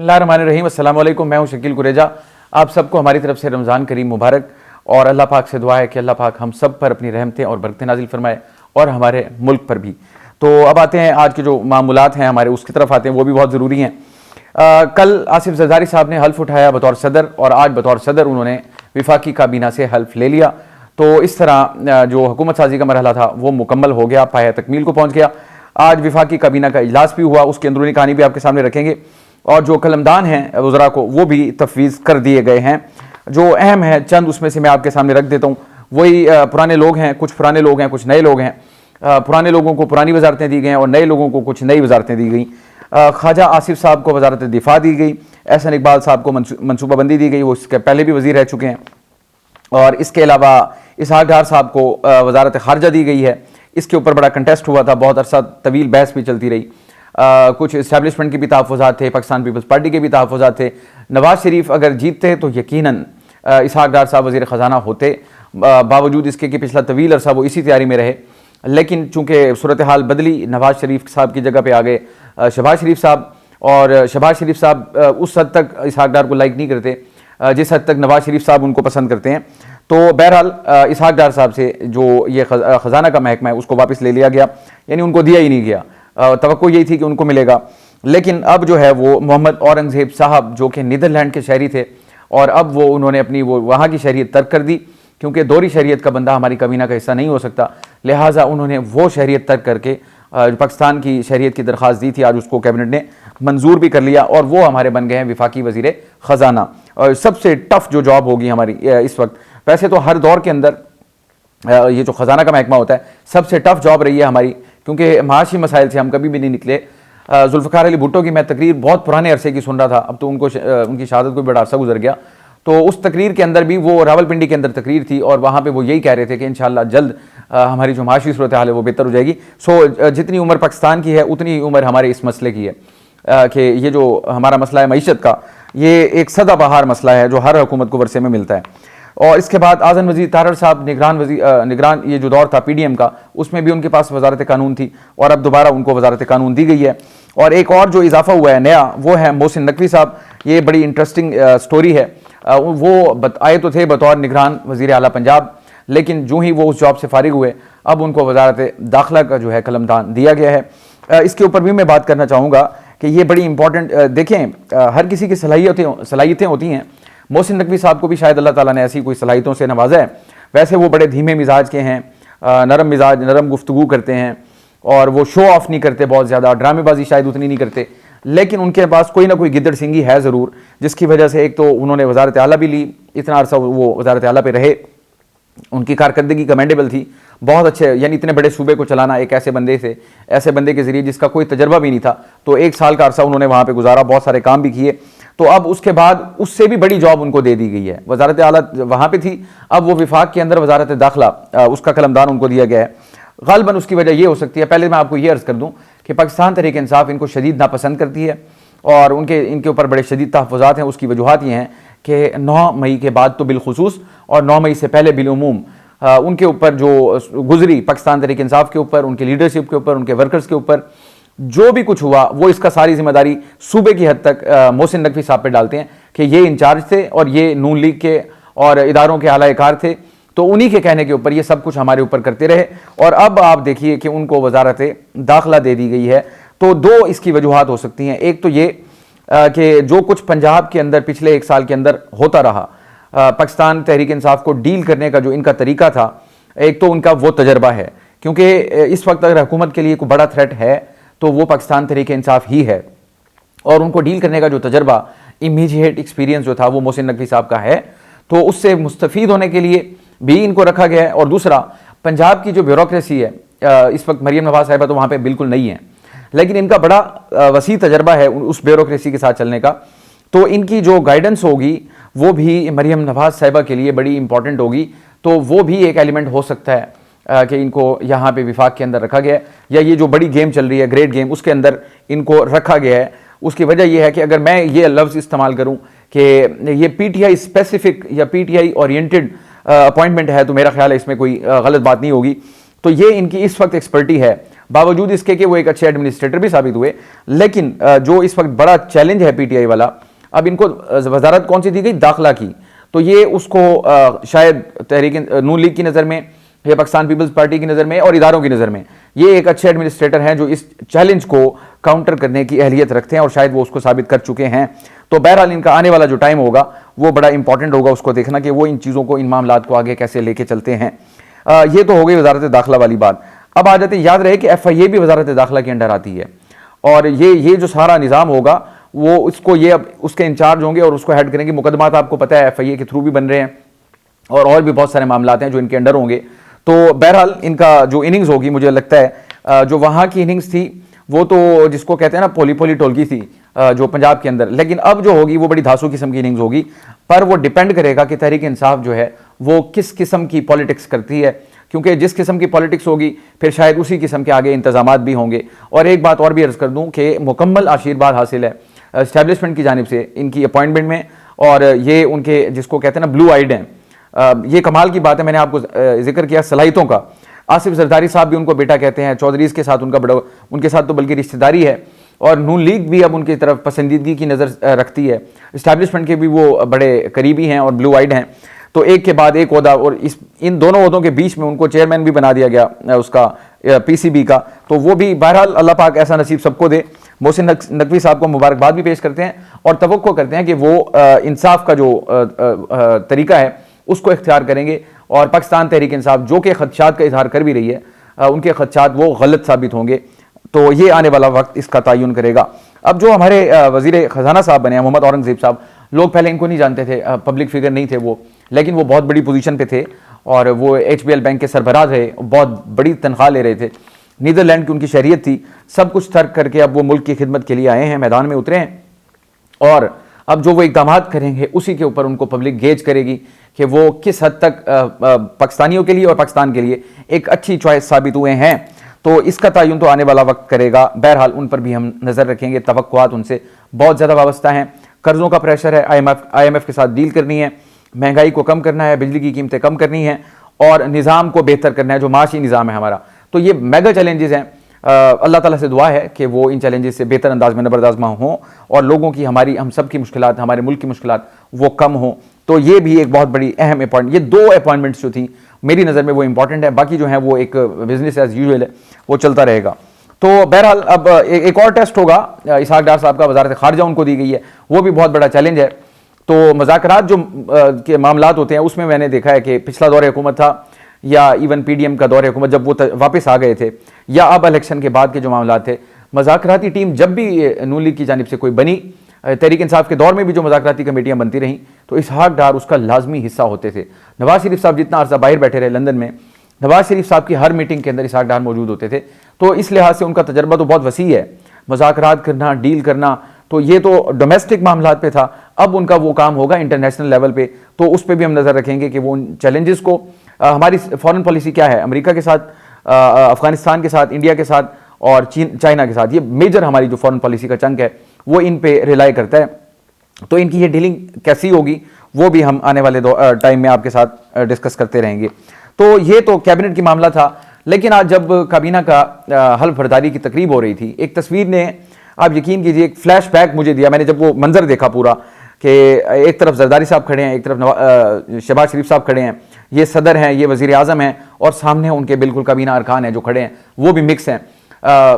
बिस्मिल्लाहिर्रहमानिर्रहीम। अस्सलाम वालेकुम। मैं हूं शकील कुरेजा। आप सबको हमारी तरफ से रमज़ान करीम मुबारक। और अल्लाह पाक से दुआ है कि अल्लाह पाक हम सब पर अपनी रहमतें और बरकतें नाजिल फरमाए और हमारे मुल्क पर भी। तो अब आते हैं आज के जो मामूलात हैं हमारे, उसकी तरफ आते हैं, वो भी बहुत ज़रूरी हैं। कल आसिफ जरदारी साहब ने हल्फ उठाया बतौर सदर, और आज बतौर सदर उन्होंने विफाकी काबीना से हल्फ ले लिया। तो इस तरह जो हुकूमत साजी का मरहला था वो मुकम्मल हो गया, पाया तकमील को पहुँच गया। आज विफाकी काबीना का इजलास भी हुआ, उसकी अंदरूनी कहानी भी आपके सामने रखेंगे। और जो कलमदान हैं वज़रा को, वो भी तफवीज़ कर दिए गए हैं। जो अहम है चंद उसमें से मैं आपके सामने रख देता हूँ। वही पुराने लोग हैं, कुछ पुराने लोग हैं, कुछ नए लोग हैं। पुराने लोगों को पुरानी वजारतें दी गई और नए लोगों को कुछ नई वजारतें दी गई। ख्वाजा आसिफ साहब को वजारत दिफा दी गई, एहसन इकबाल साहब को मनसूबाबंदी दी गई, वो इसके पहले भी वज़ीर रह चुके हैं। और इसके अलावा इसहाक डार साहब को वजारत खारजा दी गई है। इसके ऊपर बड़ा कंटेस्ट हुआ था, बहुत अरसा तवील बहस भी चलती रही। कुछ इस्टेब्लिशमेंट के भी तहफ़्फ़ुज़ात थे, पाकिस्तान पीपल्स पार्टी के भी तहफ़्फ़ुज़ात थे। नवाज शरीफ अगर जीतते तो यकीनन इसहाक डार साहब वज़ीर ख़जाना होते, बावजूद इसके कि पिछला तवील अरसा वो इसी तैयारी में रहे। लेकिन चूँकि सूरत हाल बदली, नवाज शरीफ साहब की जगह पर आ गए शहबाज शरीफ साहब। और शहबाज शरीफ साहब उस हद तक इसहाक डार को लाइक नहीं करते जिस हद तक नवाज शरीफ साहब उनको पसंद करते हैं। तो बहरहाल इसहाक डार साहब से जो ये ख़जाना का महकमा है उसको वापस ले लिया गया, यानी उनको दिया ही नहीं गया। तवक्को यही थी कि उनको मिलेगा। लेकिन अब जो है वो मोहम्मद औरंगज़ेब साहब, जो कि नीदरलैंड के शहरी थे, और अब वो उन्होंने अपनी वो वहाँ की शहरियत तर्क कर दी, क्योंकि दोहरी शहरियत का बंदा हमारी काबीना का हिस्सा नहीं हो सकता। लिहाजा उन्होंने वो शहरियत तर्क करके पाकिस्तान की शहरियत की दरख्वास्त दी थी, आज उसको कैबिनेट ने मंजूर भी कर लिया, और वो हमारे बन गए हैं विफाकी वज़ीर ख़जाना। और सबसे टफ जो जॉब होगी हमारी इस वक्त, वैसे तो हर दौर के अंदर ये जो ख़जाना का महकमा होता है सबसे टफ जॉब रही है हमारी, क्योंकि माशी मसाइल से हम कभी भी नहीं निकले। जुल्फ़िकार अली भुट्टो की मैं तकरीर बहुत पुराने अरसे की सुन रहा था, अब तो उनकी शहादत को बड़ा अरसा गुजर गया। तो उस तकरीर के अंदर भी, वो रावलपिंडी के अंदर तकरीर थी, और वहाँ पे वो यही कह रहे थे कि इंशाअल्लाह जल्द हमारी जो माशी सूरत हाल है वो बेहतर हो जाएगी। सो जितनी उम्र पाकिस्तान की है उतनी उम्र हमारे इस मसले की है कि ये जो हमारा मसला है मईशत का, ये एक सदाबहार मसला है जो हर हुकूमत को वर्षे में मिलता है। और इसके बाद आज़म वज़ीर तारड़ साहब निगरान ये जो दौर था PDM का, उसमें भी उनके पास वजारत कानून थी, और अब दोबारा उनको वजारत कानून दी गई है। और एक और जो इजाफा हुआ है नया, वो है मोहसिन नकवी साहब। ये बड़ी इंटरेस्टिंग स्टोरी है। वो आए तो थे बतौर निगरान वज़ीर आला पंजाब, लेकिन जो ही वो उस जॉब से फारिग हुए, अब उनको वजारत दाखिला का जो है कलमदान दिया गया है। इसके ऊपर भी मैं बात करना चाहूँगा कि ये बड़ी इंपॉर्टेंट, देखें हर किसी की सलाहियतें होती हैं। मोहसिन नकवी साहब को भी शायद अल्लाह ताला ने ऐसी कोई सलाहियतों से नवाजा है। वैसे वो बड़े धीमे मिजाज के हैं, नरम मिजाज, नरम गुफ्तगू करते हैं, और वो शो ऑफ नहीं करते बहुत ज़्यादा, ड्रामेबाजी शायद उतनी नहीं करते। लेकिन उनके पास कोई ना कोई गिद्दड़ सिंगी है ज़रूर, जिसकी वजह से एक तो उन्होंने वजारत आला भी ली, इतना अरसा वो वजारत आला पे रहे, उनकी कारकर्दगी कमेंडेबल थी, बहुत अच्छे। यानी इतने बड़े सूबे को चलाना एक ऐसे बंदे के ज़रिए जिसका कोई तजर्बा भी नहीं था, तो 1 साल का अरसा उन्होंने वहाँ पर गुजारा, बहुत सारे काम भी किए। तो अब उसके बाद उससे भी बड़ी जॉब उनको दे दी गई है। वजारत आला वहाँ पे थी, अब वो विफाक के अंदर वजारत दाखिला, उसका कलमदान उनको दिया गया है। गालिबन उसकी वजह ये हो सकती है, पहले मैं आपको ये अर्ज़ कर दूँ कि पाकिस्तान तहरीक इंसाफ इनको शदीद नापसंद करती है, और इनके ऊपर बड़े शदीद तहफ़्फ़ुज़ात हैं। उसकी वजूहत ये हैं कि 9 मई के बाद तो बिलखुसूस, और 9 मई से पहले बिलउमूम उनके ऊपर जो गुजरी, पाकिस्तान तहरीक इंसाफ के ऊपर, उनकी लीडरशिप के ऊपर, उनके वर्कर्स के ऊपर जो भी कुछ हुआ, वो इसका सारी जिम्मेदारी सूबे की हद तक मोहसिन नकवी साहब पे डालते हैं कि ये इंचार्ज थे और ये नून लीग के और इदारों के आला-ए-कार थे, तो उन्हीं के कहने के ऊपर ये सब कुछ हमारे ऊपर करते रहे। और अब आप देखिए कि उनको वजारत दाखिला दे दी गई है। तो 2 इसकी वजूहत हो सकती हैं। एक तो ये कि जो कुछ पंजाब के अंदर पिछले 1 साल के अंदर होता रहा, पाकिस्तान तहरीक इंसाफ को डील करने का जो इनका तरीका था, एक तो उनका वो तजर्बा है, क्योंकि इस वक्त अगर हुकूमत के लिए कोई बड़ा थ्रेट है तो वो पाकिस्तान तहरीक इंसाफ ही है, और उनको डील करने का जो तजर्बा, इमीडिएट एक्सपीरियंस जो था, वो मोहसिन नकवी साहब का है। तो उससे मुस्तफ़ीद होने के लिए भी इनको रखा गया है। और दूसरा, पंजाब की जो ब्यूरोक्रेसी है, इस वक्त मरियम नवाज साहिबा तो वहाँ पे बिल्कुल नहीं है, लेकिन इनका बड़ा वसी तजर्बा है उस ब्यूरोक्रेसी के साथ चलने का। तो इनकी जो गाइडेंस होगी वो भी मरियम नवाज साहिबा के लिए बड़ी इंपॉर्टेंट होगी। तो वो भी एक एलिमेंट हो सकता है कि इनको यहाँ पे विफाक के अंदर रखा गया है, या ये जो बड़ी गेम चल रही है, ग्रेट गेम, उसके अंदर इनको रखा गया है। उसकी वजह यह है कि अगर मैं ये लफ्ज़ इस्तेमाल करूँ कि ये PTI स्पेसिफिक या PTI ओरिएंटेड अपॉइंटमेंट है, तो मेरा ख्याल है इसमें कोई गलत बात नहीं होगी। तो ये इनकी इस वक्त एक्सपर्टी है बावजूद इसके कि वो एक अच्छे एडमिनिस्ट्रेटर भी साबित हुए। लेकिन जो इस वक्त बड़ा चैलेंज है पीटीआई वाला, अब इनको वजारत कौन सी दी गई, दाखिला की, तो ये उसको शायद तहरीक नून लीग की नज़र में या पाकिस्तान पीपल्स पार्टी की नज़र में और इदारों की नज़र में ये एक अच्छे एडमिनिस्ट्रेटर हैं जो इस चैलेंज को काउंटर करने की अहलियत रखते हैं और शायद वो उसको साबित कर चुके हैं। तो बहरहाल इनका आने वाला जो टाइम होगा वो बड़ा इंपॉर्टेंट होगा उसको देखना कि वो इन चीज़ों को, इन मामलात को आगे कैसे लेके चलते हैं। ये तो हो गई वजारत दाखिला वाली बात। अब आ जाते, याद रहे कि FIA भी वजारत दाखिला के अंडर आती है और ये जो सारा निज़ाम होगा वो उसको, ये अब उसके इंचार्ज होंगे और उसको हेड करेंगे। मुकदमात आपको पता है FIA के थ्रू भी बन रहे हैं और भी बहुत सारे मामलात हैं जो इनके अंडर होंगे। तो बहरहाल इनका जो इनिंग्स होगी, मुझे लगता है जो वहाँ की इनिंग्स थी वो तो जिसको कहते हैं ना पोली टोलकी थी जो पंजाब के अंदर, लेकिन अब जो होगी वो बड़ी धांसू किस्म की इनिंग्स होगी। पर वो डिपेंड करेगा कि तहरीक इंसाफ जो है वो किस किस्म की पॉलिटिक्स करती है, क्योंकि जिस किस्म की पॉलिटिक्स होगी फिर शायद उसी किस्म के आगे इंतजामात भी होंगे। और एक बात और भी अर्ज कर दूं कि मुकम्मल आशीर्वाद हासिल है एस्टैब्लिशमेंट की जानिब से इनकी अपॉइंटमेंट में, और ये उनके जिसको कहते हैं ना ब्लू आइड हैं। ये कमाल की बात है, मैंने आपको जिक्र किया सलाहितों का। आसिफ जरदारी साहब भी उनको बेटा कहते हैं, चौधरीज के साथ उनका बड़ा, उनके साथ तो बल्कि रिश्तेदारी है, और नून लीग भी अब उनकी तरफ पसंदीदगी की नज़र रखती है। इस्टेब्लिशमेंट के भी वो बड़े करीबी हैं और ब्लू आइड हैं। तो एक के बाद एक ओहदा, और इन दोनों ओहदों के बीच में उनको चेयरमैन भी बना दिया गया उसका PCB का। तो वो भी बहरहाल अल्लाह पाक ऐसा नसीब सबको दे। मोहसिन नकवी साहब को मुबारकबाद भी पेश करते हैं और तवक्को करते हैं कि वो इंसाफ का जो तरीका है उसको इख्तियार करेंगे और पाकिस्तान तहरीक इंसाफ जो कि खदशात का इजहार कर भी रही है उनके खदशात वो गलत साबित होंगे। तो ये आने वाला वक्त इसका तयन करेगा। अब जो हमारे वज़ीर ख़जाना साहब बने हैं मोहम्मद औरंगज़ेब साहब, लोग पहले इनको नहीं जानते थे, पब्लिक फिगर नहीं थे वो, लेकिन वो बहुत बड़ी पोजीशन पे थे और वो HBL बैंक के सरबराह रहे, बहुत बड़ी तनख्वाह ले रहे थे, नीदरलैंड की उनकी शहरियत थी। सब कुछ तर्क करके अब वो मुल्क की खिदमत के लिए आए हैं, मैदान में उतरे हैं और अब जो वो इक़दाम करेंगे उसी के ऊपर उनको पब्लिक गेज करेगी कि वो किस हद तक पाकिस्तानियों के लिए और पाकिस्तान के लिए एक अच्छी चॉइस साबित हुए हैं। तो इसका तयन तो आने वाला वक्त करेगा। बहरहाल उन पर भी हम नज़र रखेंगे, तवक्कुआत उनसे बहुत ज़्यादा वाबस्ता हैं। कर्ज़ों का प्रेशर है, IMF के साथ डील करनी है, महंगाई को कम करना है, बिजली की कीमतें कम करनी है और निज़ाम को बेहतर करना है जो माशी निज़ाम है हमारा। तो ये मेगा चैलेंजेस हैं। अल्लाह ताला से दुआ है कि वो इन चैलेंजेस से बेहतर अंदाज में नबरदाज़मा हों और लोगों की, हमारी, हम सब की मुश्किलात, हमारे मुल्क की मुश्किलात वो कम हों। तो ये भी एक बहुत बड़ी अहम अपॉइंट, ये 2 अपॉइंटमेंट्स जो थी मेरी नज़र में वो इंपॉर्टेंट है, बाकी जो है वो एक बिजनेस एज यूजुअल है, वो चलता रहेगा। तो बहरहाल अब एक और टेस्ट होगा इसहाक डार साहब का, वजारत खारजा उनको दी गई है, वो भी बहुत बड़ा चैलेंज है। तो मज़ाकरात जो के मामलात होते हैं उसमें मैंने देखा है कि पिछला दौर हुकूमत था या इवन PDM का दौर हुकूमत जब वो वापस आ गए थे, या अब इलेक्शन के बाद के जो मामलात थे, मज़ाकराती टीम जब भी नून लीग की जानिब से कोई बनी, तहरीक इंसाफ के दौर में भी जो मज़ाकराती कमेटियाँ बनती रहीं, तो इसहाक डार उसका लाजमी हिस्सा होते थे। नवाज शरीफ साहब जितना अर्सा बाहर बैठे रहे लंदन में, नवाज शरीफ साहब की हर मीटिंग के अंदर इसहाक डार मौजूद होते थे। तो इस लिहाज से उनका तजर्बा तो बहुत वसी है, मज़ाकरात करना, डील करना। तो ये तो डोमेस्टिक मामलात पे था, अब उनका वो काम होगा इंटरनेशनल लेवल पे, तो उस पर भी हम नज़र रखेंगे कि वो उन चैलेंजेस को, हमारी फॉरेन पॉलिसी क्या है, अमेरिका के साथ, अफगानिस्तान के साथ, इंडिया के साथ और चाइना के साथ, ये मेजर हमारी जो फॉरेन पॉलिसी का चंक है वो इन पे रिलाई करता है। तो इनकी ये डीलिंग कैसी होगी वो भी हम आने वाले टाइम में आपके साथ डिस्कस करते रहेंगे। तो ये तो कैबिनेट की मामला था। लेकिन आज जब काबीना का हल्फ बर्दारी की तकरीब हो रही थी, एक तस्वीर ने, आप यकीन कीजिए, एक फ्लैश बैक मुझे दिया। मैंने जब वो मंजर देखा पूरा कि एक तरफ जरदारी साहब खड़े हैं, एक तरफ शहबाज शरीफ साहब खड़े हैं, ये सदर हैं, ये वज़ीर आज़म हैं और सामने उनके बिल्कुल काबीना अरकान हैं जो खड़े हैं, वो भी मिक्स हैं,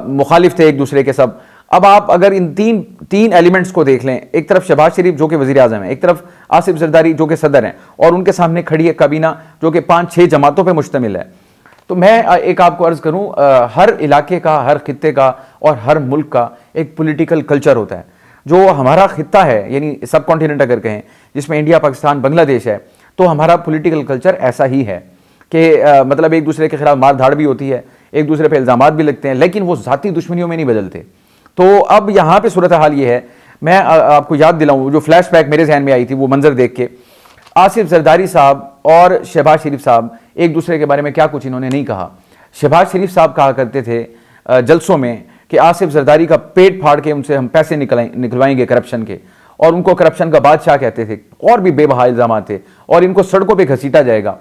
मुखालिफ थे एक दूसरे के सब। अब आप अगर इन तीन एलिमेंट्स को देख लें, एक तरफ शहबाज शरीफ जो कि वज़ीर आज़म है, एक तरफ आसिफ जरदारी जो कि सदर हैं और उनके सामने खड़ी है काबीना जो कि 5-6 जमातों पर मुश्तमिल है। तो मैं एक आपको अर्ज़ करूँ, हर इलाके का, हर खित्ते का और हर मुल्क का एक पॉलिटिकल कल्चर होता है। जो हमारा खित्ता है, यानी सब कॉन्टिनेंट अगर कहें, जिसमें इंडिया, पाकिस्तान, बांग्लादेश है, तो हमारा पॉलिटिकल कल्चर ऐसा ही है कि मतलब एक दूसरे के खिलाफ मार धाड़ भी होती है, एक दूसरे पे इल्ज़ामात भी लगते हैं, लेकिन वो ज़ाती दुश्मनियों में नहीं बदलते। तो अब यहाँ पे सूरत हाल ये है, मैं आपको याद दिलाऊँ, जो फ्लैशबैक मेरे जहन में आई थी वो मंजर देख के, आसिफ जरदारी साहब और शहबाज शरीफ साहब एक दूसरे के बारे में क्या कुछ इन्होंने नहीं कहा। शहबाज शरीफ साहब कहा करते थे जलसों में कि आसिफ जरदारी का पेट फाड़ के उनसे हम पैसे निकलवाएंगे करप्शन के, और उनको करप्शन का बादशाह कहते थे, और भी बेबहा इल्जाम थे, और इनको सड़कों पे घसीटा जाएगा।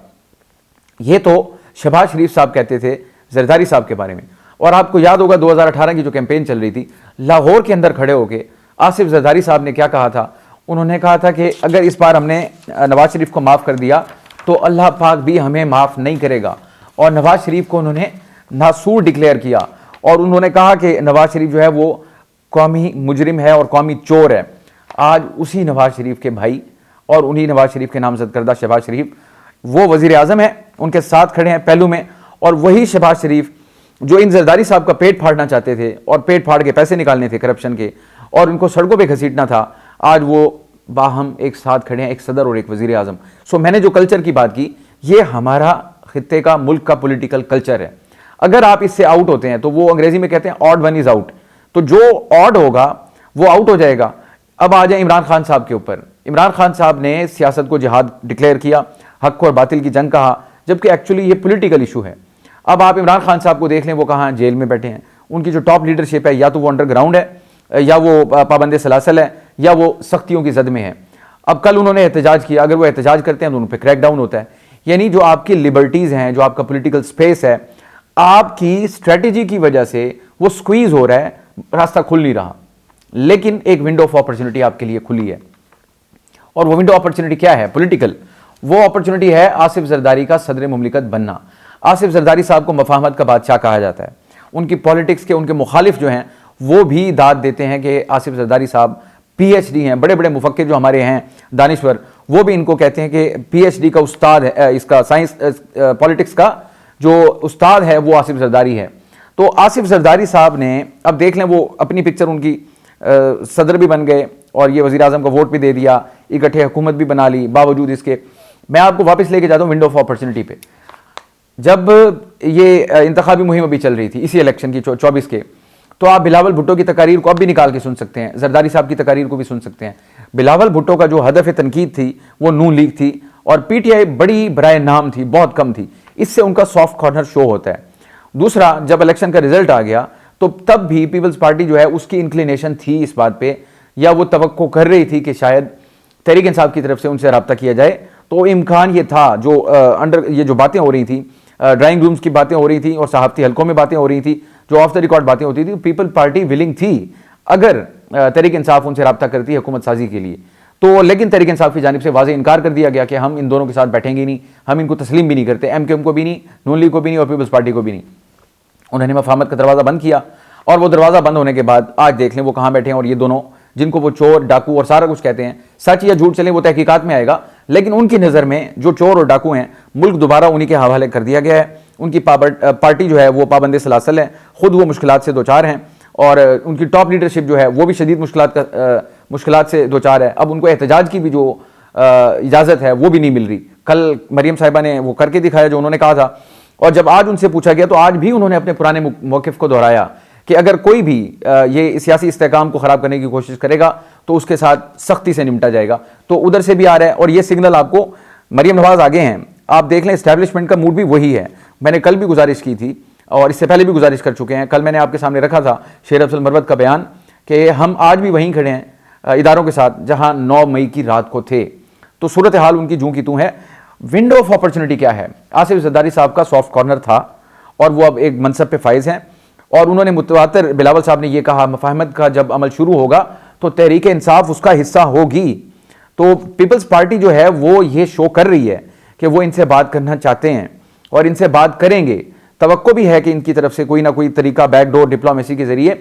ये तो शहबाज शरीफ साहब कहते थे जरदारी साहब के बारे में। और आपको याद होगा 2018 की जो कैंपेन चल रही थी, लाहौर के अंदर खड़े होके आसिफ जरदारी साहब ने क्या कहा था? उन्होंने कहा था कि अगर इस बार हमने नवाज शरीफ को माफ़ कर दिया तो अल्लाह पाक भी हमें माफ़ नहीं करेगा। और नवाज शरीफ को उन्होंने नासूर डिक्लेयर किया और उन्होंने कहा कि नवाज शरीफ जो है वो कौमी मुजरिम है और कौमी चोर है। आज उसी नवाज शरीफ के भाई और उन्हीं नवाज शरीफ के नामजद करदा शहबाज शरीफ वो वजीर आजम है, उनके साथ खड़े हैं पहलू में। और वही शहबाज शरीफ जो इन जरदारी साहब का पेट फाड़ना चाहते थे और पेट फाड़ के पैसे निकालने थे करप्शन के और उनको सड़कों पे घसीटना था, आज वो बाहम एक साथ खड़े हैं, एक सदर और एक वजीर आजम। सो मैंने जो कल्चर की बात की, ये हमारा खित्ते का, मुल्क का पॉलिटिकल कल्चर है। अगर आप इससे आउट होते हैं तो वो अंग्रेजी में कहते हैं ऑड वन इज आउट, तो जो ऑड होगा वो आउट हो जाएगा। अब आ जाए इमरान खान साहब के ऊपर। इमरान खान साहब ने सियासत को जिहाद डिक्लेयर किया, हक और बातिल की जंग कहा, जबकि एक्चुअली ये पॉलिटिकल इशू है। अब आप इमरान खान साहब को देख लें, वो कहाँ जेल में बैठे हैं। उनकी जो टॉप लीडरशिप है या तो वो अंडरग्राउंड है या वो पाबंद सलासल है या वो सख्तियों की जद में है। अब कल उन्होंने एहतजाज किया, अगर वो एहतजाज करते हैं तो उन पर क्रैकडाउन होता है। यानी जो आपकी लिबर्टीज़ हैं, जो आपका पॉलिटिकल स्पेस है, आपकी स्ट्रेटेजी की वजह से वो स्क्वीज हो रहा है, रास्ता खुल नहीं रहा। लेकिन एक विंडो ऑफ अपॉर्चुनिटी आपके लिए खुली है और वो विंडो अपॉर्चुनिटी क्या है? पॉलिटिकल। वो अपॉर्चुनिटी है आसिफ जरदारी का सदर मुमलिकत बनना। आसिफ जरदारी साहब को मफाहमत का बादशाह कहा जाता है। उनकी पॉलिटिक्स के उनके मुखालिफ जो हैं वो भी दाद देते हैं कि आसिफ जरदारी साहब पीएचडी हैं। बड़े बड़े मुफक्किर जो हमारे हैं दानिश्वर, वो भी इनको कहते हैं कि पीएचडी का उस्ताद है, इसका साइंस पॉलिटिक्स का जो उस्ताद है वो आसिफ जरदारी है। तो आसिफ जरदारी साहब ने, अब देख लें, वो अपनी पिक्चर उनकी सदर भी बन गए और ये वज़ीर आज़म का वोट भी दे दिया, इकट्ठे हुकूमत भी बना ली। बावजूद इसके मैं आपको वापस लेके जाता हूँ विंडो ऑफ अपॉर्चुनिटी पे। जब ये इंतखाबी मुहिम अभी चल रही थी इसी इलेक्शन की 24 के, तो आप बिलावल भुट्टो की तकारीर को अब भी निकाल के सुन सकते हैं, जरदारी साहब की तकारीर को भी सुन सकते हैं। बिलावल भुट्टो का जो हदफ तनकीद थी वो नून लीग थी और पीटीआई बड़ी बराए नाम थी, बहुत कम थी। इससे उनका सॉफ्ट कॉर्नर शो होता है। दूसरा, जब इलेक्शन का रिजल्ट आ गया तो तब भी पीपल्स पार्टी जो है उसकी इंक्लिनेशन थी इस बात पे, या वो तवक्को कर रही थी कि शायद तहरीक इंसाफ की तरफ से उनसे रब्ता किया जाए। तो इम्कान ये था, जो ये जो बातें हो रही थी, ड्राइंग रूम्स की बातें हो रही थी और सहाफती हलकों में बातें हो रही थी, जो ऑफ द रिकॉर्ड बातें होती थी, पीपल पार्टी विलिंग थी अगर तहरीक इंसाफ उनसे रब्ता करती है हुकूमत साजी के लिए। तो लेकिन तहरीक इंसाफ की जानिब से वाज़ेह इनकार कर दिया गया कि हम इन दोनों के साथ बैठेंगे नहीं, हम इनको तस्लीम भी नहीं करते, एमकेएम को भी नहीं, नून लीग को भी नहीं और पीपल्स पार्टी को भी नहीं। उन्होंने मफाहमत का दरवाज़ा बंद किया और वो दरवाज़ा बंद होने के बाद आज देख लें वो कहाँ बैठे हैं। और ये दोनों, जिनको वो चोर डाकू और सारा कुछ कहते हैं, सच या झूठ चले वो तहकीकात में आएगा, लेकिन उनकी नज़र में जो चोर और डाकू हैं, मुल्क दोबारा उन्हीं के हवाले कर दिया गया है। उनकी पार्टी जो है वो पाबंद सलासल है, खुद वो मुश्किलात से दो चार हैं और उनकी टॉप लीडरशिप जो है वो भी शदीद मुश्किलात से दो चार है। अब उनको एहतजाज की भी जो इजाज़त है वो भी नहीं मिल रही। कल मरियम साहिबा ने वो करके दिखाया जो उन्होंने कहा था, और जब आज उनसे पूछा गया तो आज भी उन्होंने अपने पुराने मौक़िफ़ को दोहराया कि अगर कोई भी ये सियासी इस्तेकाम को ख़राब करने की कोशिश करेगा तो उसके साथ सख्ती से निपटा जाएगा। तो उधर से भी आ रहा है और ये सिग्नल आपको मरियम नवाज़ आगे हैं। आप देख लें, इस्टेब्लिशमेंट का मूड भी वही है। मैंने कल भी गुजारिश की थी और इससे पहले भी गुजारिश कर चुके हैं। कल मैंने आपके सामने रखा था शेर अफजल मरवत का बयान कि हम आज भी वहीं खड़े हैं इदारों के साथ जहां 9 मई की रात को थे। तो सूरत हाल उनकी जूं की तूं है। विंडो ऑफ अपॉर्चुनिटी क्या है? आसिफ जरदारी साहब का सॉफ्ट कॉर्नर था और वो अब एक मनसब पे फाइज हैं और उन्होंने मुतवातर, बिलावल साहब ने यह कहा, मफाहमत का जब अमल शुरू होगा तो तहरीक इंसाफ उसका हिस्सा होगी। तो पीपल्स पार्टी जो है वो ये शो कर रही है कि वो इनसे बात करना चाहते हैं और इनसे बात करेंगे। तवक्को भी है कि इनकी तरफ से कोई ना कोई तरीका, बैकडोर डिप्लोमेसी के जरिए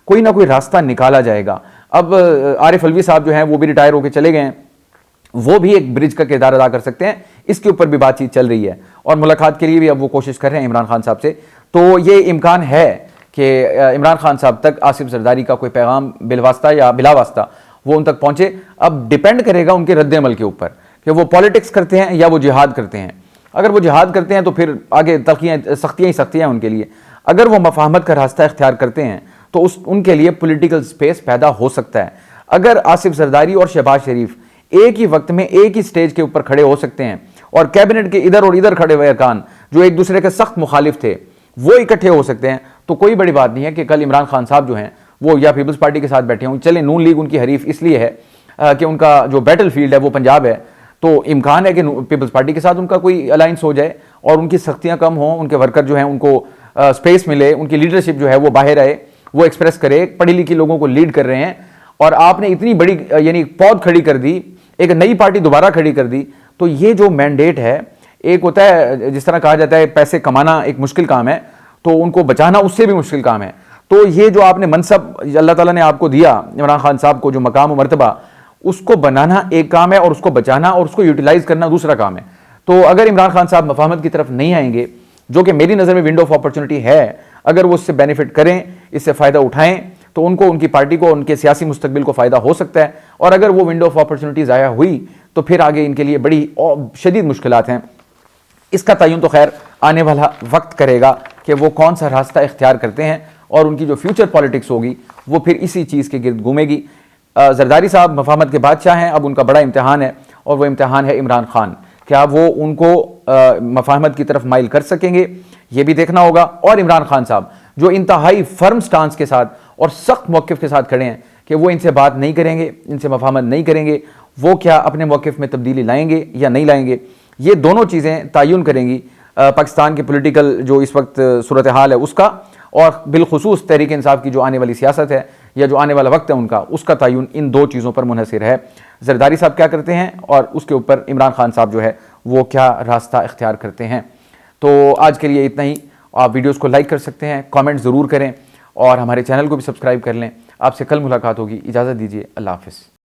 कोई ना कोई रास्ता निकाला जाएगा। अब आरिफ अलवी साहब जो हैं वो भी रिटायर होकर चले गए हैं, वो भी एक ब्रिज का किरदार अदा कर सकते हैं। इसके ऊपर भी बातचीत चल रही है और मुलाकात के लिए भी अब वो कोशिश कर रहे हैं इमरान खान साहब से। तो ये इम्कान है कि इमरान खान साहब तक आसिफ जरदारी का कोई पैगाम बिलवास्ता या बिलावास्ता वो उन तक पहुंचे। अब डिपेंड करेगा उनके रद्द-ए-अमल के ऊपर कि वो पॉलिटिक्स करते हैं या वो जिहाद करते हैं। अगर वो जिहाद करते हैं तो फिर आगे सख्तियाँ ही सख्तियाँ उनके लिए। अगर वो मफाहमत का रास्ता इख्तियार करते हैं तो उनके लिए पॉलिटिकल स्पेस पैदा हो सकता है। अगर आसिफ जरदारी और शहबाज शरीफ एक ही वक्त में एक ही स्टेज के ऊपर खड़े हो सकते हैं और कैबिनेट के इधर और इधर खड़े हुए अरकान जो एक दूसरे के सख्त मुखालिफ थे वो इकट्ठे हो सकते हैं, तो कोई बड़ी बात नहीं है कि कल इमरान खान साहब जो हैं वो या पीपल्स पार्टी के साथ बैठे हों। चले, नून लीग उनकी हरीफ इसलिए है कि उनका जो बैटल फील्ड है वो पंजाब है, तो इम्कान है कि पीपल्स पार्टी के साथ उनका कोई अलायंस हो जाए और उनकी सख्तियाँ कम हों, उनके वर्कर जो हैं उनको स्पेस मिले, उनकी लीडरशिप जो है वो बाहर आए, वो एक्सप्रेस करे, पढ़ी लिखी लोगों को लीड कर रहे हैं। और आपने इतनी बड़ी यानी पौध खड़ी कर दी, एक नई पार्टी दोबारा खड़ी कर दी। तो ये जो मैंडेट है, एक होता है जिस तरह कहा जाता है पैसे कमाना एक मुश्किल काम है, तो उनको बचाना उससे भी मुश्किल काम है। तो ये जो आपने मनसब अल्लाह ताला ने आपको दिया, इमरान खान साहब को जो मकाम और मर्तबा, उसको बनाना एक काम है और उसको बचाना और उसको यूटिलाइज करना दूसरा काम है। तो अगर इमरान खान साहब मफाहमत की तरफ नहीं आएंगे, जो कि मेरी नज़र में विंडो ऑफ अपॉर्चुनिटी है, अगर वो इससे बेनिफिट करें, इससे फ़ायदा उठाएं, तो उनको, उनकी पार्टी को, उनके सियासी मुस्तकबिल को फ़ायदा हो सकता है। और अगर वो विंडो ऑफ अपॉर्चुनिटी ज़ाया हुई तो फिर आगे इनके लिए बड़ी शदीद मुश्किलात हैं। इसका तयन तो खैर आने वाला वक्त करेगा कि वो कौन सा रास्ता इख्तियार करते हैं, और उनकी जो फ्यूचर पॉलिटिक्स होगी वो फिर इसी चीज़ के गिर्द घूमेगी। जरदारी साहब मफाहमत के बादशाह हैं, अब उनका बड़ा इम्तिहान है, और वो इम्तिहान है इमरान खान। क्या वो उनको मफाहमत की तरफ माइल कर सकेंगे, ये भी देखना होगा। और इमरान खान साहब जो इंतहाई फर्म स्टांस के साथ और सख्त मौक़िफ़ के साथ खड़े हैं कि वो इनसे बात नहीं करेंगे, इनसे मफाहमत नहीं करेंगे, वो क्या अपने मौक़िफ़ में तब्दीली लाएंगे या नहीं लाएंगे, ये दोनों चीज़ें तयन करेंगी पाकिस्तान की पॉलिटिकल जो इस वक्त सूरत हाल है उसका, और बिलखुसूस तहरीक इंसाफ की जो आने वाली सियासत है या जो आने वाला वक्त है उनका, उसका तयन इन दो चीज़ों पर मुनहसिर है। जरदारी साहब क्या करते हैं और उसके ऊपर इमरान खान साहब जो है वो क्या रास्ता इख्तियार करते हैं। तो आज के लिए इतना ही। आप वीडियोज़ को लाइक कर सकते हैं, कमेंट ज़रूर करें, और हमारे चैनल को भी सब्सक्राइब कर लें। आपसे कल मुलाकात होगी, इजाज़त दीजिए, अल्लाह हाफ़िज़।